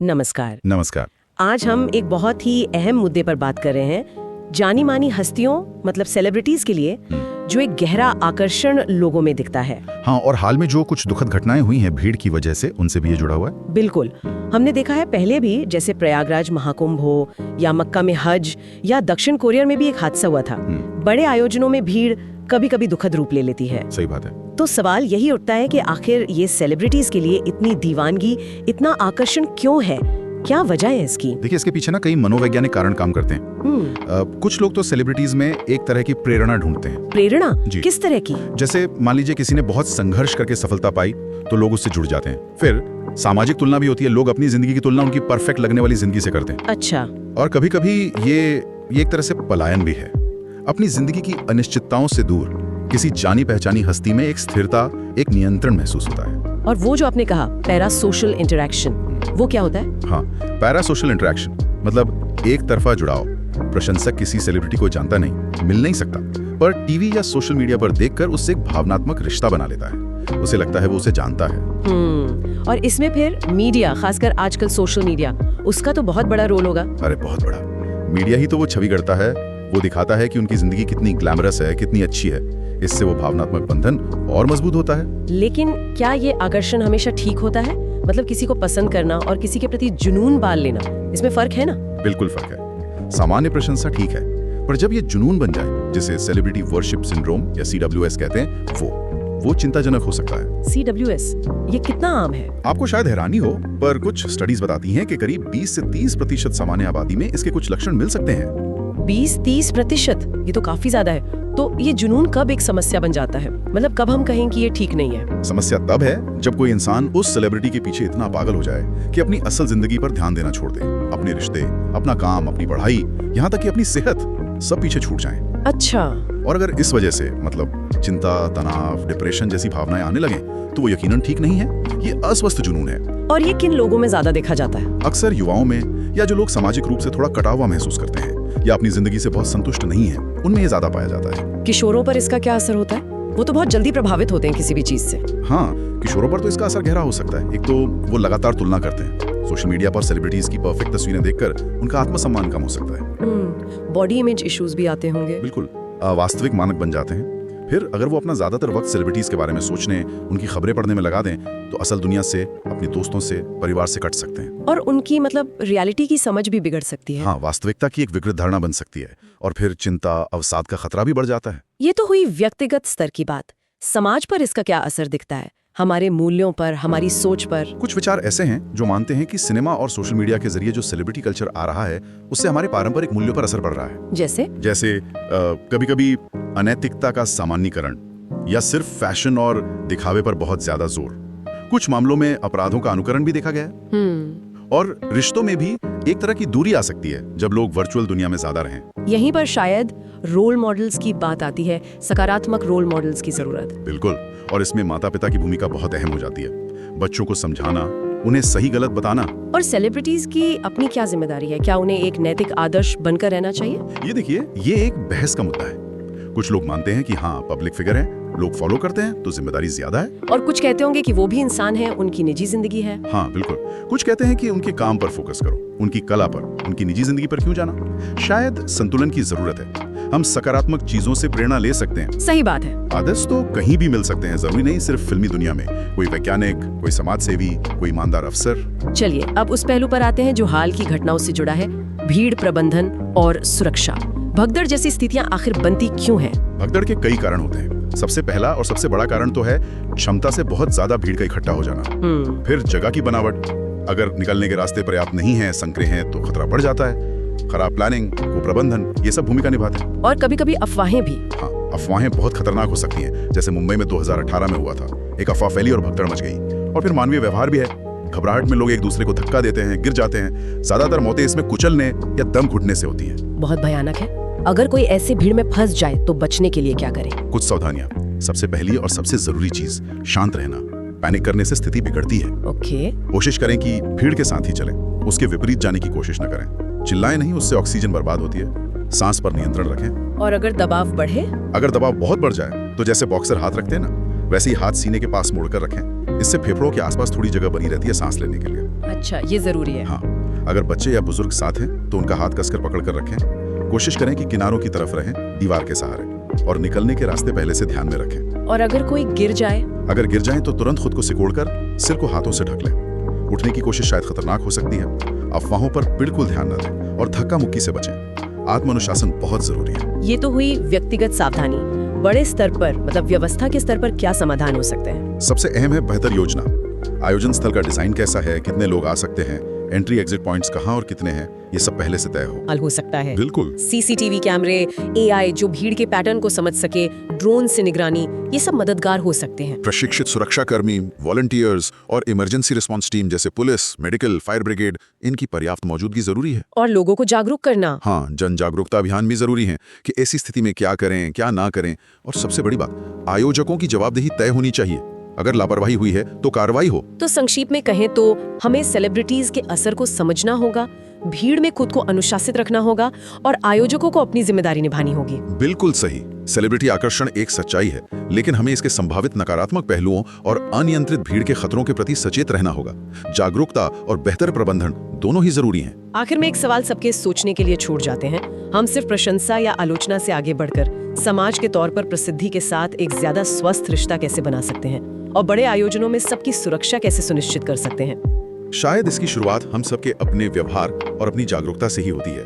नमस्कार। नमस्कार। आज हम एक बहुत ही अहम मुद्दे पर बात कर रहे हैं। जानी मानी हस्तियों मतलब सेलिब्रिटीज के लिए जो एक गहरा आकर्षण लोगों में दिखता है। हाँ, और हाल में जो कुछ दुखद घटनाएं हुई हैं भीड़ की वजह से, उनसे भी ये जुड़ा हुआ है। बिल्कुल, हमने देखा है पहले भी, जैसे प्रयागराज महाकुंभ हो या मक्का में हज या दक्षिण कोरिया में भी एक हादसा हुआ था। बड़े आयोजनों में भीड़ कभी कभी दुखद रूप ले लेती है। सही बात है। तो सवाल यही उठता है कि आखिर ये सेलिब्रिटीज के लिए इतनी दीवानगी, इतना आकर्षण क्यों है? क्या वजह है इसकी? देखिए, इसके पीछे ना कई मनोवैज्ञानिक कारण काम करते हैं। कुछ लोग तो सेलिब्रिटीज में एक तरह की प्रेरणा ढूंढते हैं। प्रेरणा? किस तरह की? जैसे मान लीजिए किसी ने बहुत संघर्ष करके सफलता पाई तो लोग उससे जुड़ जाते हैं। फिर सामाजिक तुलना भी होती है, लोग अपनी जिंदगी की तुलना उनकी परफेक्ट लगने वाली जिंदगी से करते हैं। अच्छा। और कभी कभी ये एक तरह से पलायन भी है। अपनी जिंदगी की अनिश्चितताओं से दूर किसी जानी पहचानी हस्ती में एक स्थिरता, एक नियंत्रण महसूस होता है। और वो जो आपने कहा पैरा सोशल इंटरैक्शन, वो क्या होता है? हाँ, पैरा सोशल इंटरैक्शन मतलब एक तरफा जुड़ाव। प्रशंसक किसी सेलिब्रिटी को जानता नहीं, मिल नहीं सकता, पर टीवी या सोशल मीडिया पर देखकर उससे एक भावनात्मक रिश्ता बना लेता है। उसे लगता है वो उसे जानता है। और इसमें फिर मीडिया, खासकर आजकल सोशल मीडिया, उसका तो बहुत बड़ा रोल होगा। अरे बहुत बड़ा। मीडिया ही तो वो छवि गढ़ता है, वो दिखाता है कि उनकी जिंदगी कितनी ग्लैमरस है, कितनी अच्छी है। इससे वो भावनात्मक बंधन और मजबूत होता है। लेकिन क्या ये आकर्षण हमेशा ठीक होता है? मतलब किसी को पसंद करना और किसी के प्रति जुनून पाल लेना, इसमें फर्क है ना? बिल्कुल फर्क है। सामान्य प्रशंसा ठीक है, पर जब ये जुनून बन जाए, जिसे सेलिब्रिटी वर्शिप सिंड्रोम या CWS कहते हैं, वो चिंताजनक हो सकता है। CWS ये कितना आम है? आपको शायद हैरानी हो, पर कुछ स्टडीज बताती हैं कि करीब 20 से 30% सामान्य आबादी में इसके कुछ लक्षण मिल सकते हैं। 20-30%? ये तो काफी ज्यादा है। तो ये जुनून कब एक समस्या बन जाता है? मतलब कब हम कहें कि ये ठीक नहीं है? समस्या तब है जब कोई इंसान उस सेलिब्रिटी के पीछे इतना पागल हो जाए कि अपनी असल जिंदगी पर ध्यान देना छोड़ दे। अपने रिश्ते, अपना काम, अपनी पढ़ाई, यहाँ तक कि अपनी सेहत, सब पीछे छूट जाएं। अच्छा। और अगर इस वजह से मतलब चिंता, तनाव, डिप्रेशन जैसी भावनाएं आने लगे तो वो यकीनन ठीक नहीं है। ये अस्वस्थ जुनून है। और ये किन लोगों में ज्यादा देखा जाता है? अक्सर युवाओं में, या जो लोग सामाजिक रूप से थोड़ा कटा हुआ महसूस करते हैं या अपनी जिंदगी से बहुत संतुष्ट नहीं है, उनमें ये ज्यादा पाया जाता है। किशोरों पर इसका क्या असर होता है? वो तो बहुत जल्दी प्रभावित होते हैं किसी भी चीज से। हाँ, किशोरों पर तो इसका असर गहरा हो सकता है। एक तो वो लगातार तुलना करते हैं। सोशल मीडिया पर सेलिब्रिटीज की परफेक्ट तस्वीरें देखकर उनका आत्मसम्मान कम हो सकता है। बॉडी इमेज इश्यूज भी आते होंगे। बिल्कुल, अवास्तविक मानक बन जाते हैं। फिर अगर वो अपना ज्यादातर वक्त सेलिब्रिटीज के बारे में सोचने, उनकी खबरें पढ़ने में लगा दें, तो असल दुनिया से, अपने दोस्तों से, परिवार से कट सकते हैं। और उनकी मतलब रियलिटी की समझ भी बिगड़ सकती है। हाँ, वास्तविकता की एक विकृत धारणा बन सकती है। और फिर चिंता, अवसाद का खतरा भी बढ़ जाता है। ये तो हुई व्यक्तिगत स्तर की बात। समाज पर इसका क्या असर दिखता है? हमारे मूल्यों पर, हमारी सोच पर? कुछ विचार ऐसे हैं जो मानते हैं कि सिनेमा और सोशल मीडिया के जरिए जो सेलिब्रिटी कल्चर आ रहा है, उससे हमारे पारंपरिक मूल्यों पर असर पड़ रहा है। जैसे कभी-कभी अनैतिकता का सामान्यीकरण या सिर्फ फैशन और दिखावे पर बहुत ज्यादा जोर। कुछ मामलों में अपराधों का अनुकरण भी देखा गया है। और रिश्तों में भी एक तरह की दूरी आ सकती है जब लोग वर्चुअल दुनिया में ज्यादा रहें। यहीं पर शायद रोल मॉडल्स की बात आती है, सकारात्मक रोल मॉडल्स की जरूरत। बिल्कुल, और इसमें माता पिता की भूमिका बहुत अहम हो जाती है। बच्चों को समझाना, उन्हें सही गलत बताना। और सेलिब्रिटीज की अपनी क्या जिम्मेदारी है? क्या उन्हें एक नैतिक आदर्श बनकर रहना चाहिए? ये देखिए, ये एक बहस का मुद्दा है। कुछ लोग मानते हैं कि हाँ, पब्लिक फिगर है, लोग फॉलो करते हैं तो जिम्मेदारी ज्यादा है। और कुछ कहते होंगे कि वो भी इंसान है, उनकी निजी जिंदगी है। हाँ बिल्कुल, कुछ कहते हैं कि उनके काम पर फोकस करो, उनकी कला पर, उनकी निजी जिंदगी पर क्यों जाना। शायद संतुलन की जरूरत है। हम सकारात्मक चीजों से प्रेरणा ले सकते हैं। सही बात है। आदर्श तो कहीं भी मिल सकते हैं, जरूरी नहीं सिर्फ फिल्मी दुनिया में। कोई वैज्ञानिक, कोई समाज सेवी, कोई ईमानदार अफसर। चलिए अब उस पहलू पर आते हैं जो हाल की घटनाओं से जुड़ा है, भीड़ प्रबंधन और सुरक्षा। भगदड़ जैसी स्थितियां आखिर बनती क्यों हैं? भगदड़ के कई कारण होते हैं। सबसे पहला और सबसे बड़ा कारण तो है क्षमता से बहुत ज्यादा भीड़ का इकट्ठा हो जाना। फिर जगह की बनावट, अगर निकलने के रास्ते पर्याप्त नहीं है, संकरे हैं, तो खतरा बढ़ जाता है। खराब प्लानिंग, कुप्रबंधन, ये सब भूमिका निभाते हैं। और कभी-कभी अफवाहें भी। हाँ, अफवाहें बहुत खतरनाक हो सकती हैं। जैसे मुंबई में 2018 में हुआ था, एक अफवाह फैली और भगदड़ मच गई। और फिर मानवीय व्यवहार भी है। घबराहट में लोग एक दूसरे को धक्का देते हैं, गिर जाते हैं। ज्यादातर मौतें इसमें कुचलने या दम घुटने से होती हैं। बहुत भयानक है। अगर कोई ऐसी भीड़ में फंस जाए तो बचने के लिए क्या करें? कुछ सावधानियां। सबसे पहली और सबसे जरूरी चीज, शांत रहना। पैनिक करने से स्थिति बिगड़ती है। ओके। कोशिश करें कि भीड़ के साथ ही चलें, उसके विपरीत जाने की कोशिश न करें। चिल्लाएं नहीं, उससे ऑक्सीजन बर्बाद होती है। सांस पर नियंत्रण रखें। और अगर दबाव बढ़े? अगर दबाव बहुत बढ़ जाए तो जैसे बॉक्सर हाथ रखते हैं ना, वैसे ही हाथ सीने के पास मोड़कर रखें। इससे फेफड़ों के आसपास थोड़ी जगह बनी रहती है सांस लेने के लिए। अच्छा, ये जरूरी है। हाँ, अगर बच्चे या बुजुर्ग साथ हैं तो उनका हाथ कसकर पकड़ कर रखें। कोशिश करें कि किनारों की तरफ रहें, दीवार के सहारे, और निकलने के रास्ते पहले से ध्यान में रखें। और अगर कोई गिर जाए? अगर गिर जाए तो तुरंत खुद को सिकोड़कर सिर को हाथों से ढक लें। उठने की कोशिश शायद खतरनाक हो सकती है। अफवाहों पर बिल्कुल ध्यान न दें और धक्का मुक्की से बचें। आत्मानुशासन बहुत जरूरी है। ये तो हुई व्यक्तिगत सावधानी। बड़े स्तर पर, मतलब व्यवस्था के स्तर पर क्या समाधान हो सकते हैं? सबसे अहम है बेहतर योजना। आयोजन स्थल का डिजाइन कैसा है, कितने लोग आ सकते हैं, एंट्री एग्जिट पॉइंट्स कहाँ और कितने हैं, ये सब पहले से तय हो। हल हो सकता है। बिल्कुल। सीसीटीवी कैमरे, एआई जो भीड़ के पैटर्न को समझ सके, ड्रोन से निगरानी, ये सब मददगार हो सकते हैं। प्रशिक्षित सुरक्षा कर्मी, वॉलंटियर्स और इमरजेंसी रिस्पांस टीम जैसे पुलिस, मेडिकल, फायर ब्रिगेड, इनकी पर्याप्त मौजूदगी जरूरी है। और लोगों को जागरूक करना। हाँ, जन जागरूकता अभियान भी जरूरी है कि ऐसी स्थिति में क्या करें, क्या ना करें। और सबसे बड़ी बात, आयोजकों की जवाबदेही तय होनी चाहिए। अगर लापरवाही हुई है तो कार्रवाई हो। तो संक्षिप्त में कहें तो हमें सेलिब्रिटीज के असर को समझना होगा, भीड़ में खुद को अनुशासित रखना होगा और आयोजकों को अपनी जिम्मेदारी निभानी होगी। बिल्कुल सही। सेलिब्रिटी आकर्षण एक सच्चाई है, लेकिन हमें इसके संभावित नकारात्मक पहलुओं और अनियंत्रित भीड़ के खतरों के प्रति सचेत रहना होगा। जागरूकता और बेहतर प्रबंधन दोनों ही जरूरी हैं। आखिर में एक सवाल सबके सोचने के लिए छोड़ जाते हैं। हम सिर्फ प्रशंसा या आलोचना से आगे बढ़कर समाज के तौर पर प्रसिद्धि के साथ एक ज्यादा स्वस्थ रिश्ता कैसे बना सकते हैं और बड़े आयोजनों में सबकी सुरक्षा कैसे सुनिश्चित कर सकते हैं? शायद इसकी शुरुआत हम सबके अपने व्यवहार और अपनी जागरूकता से ही होती है।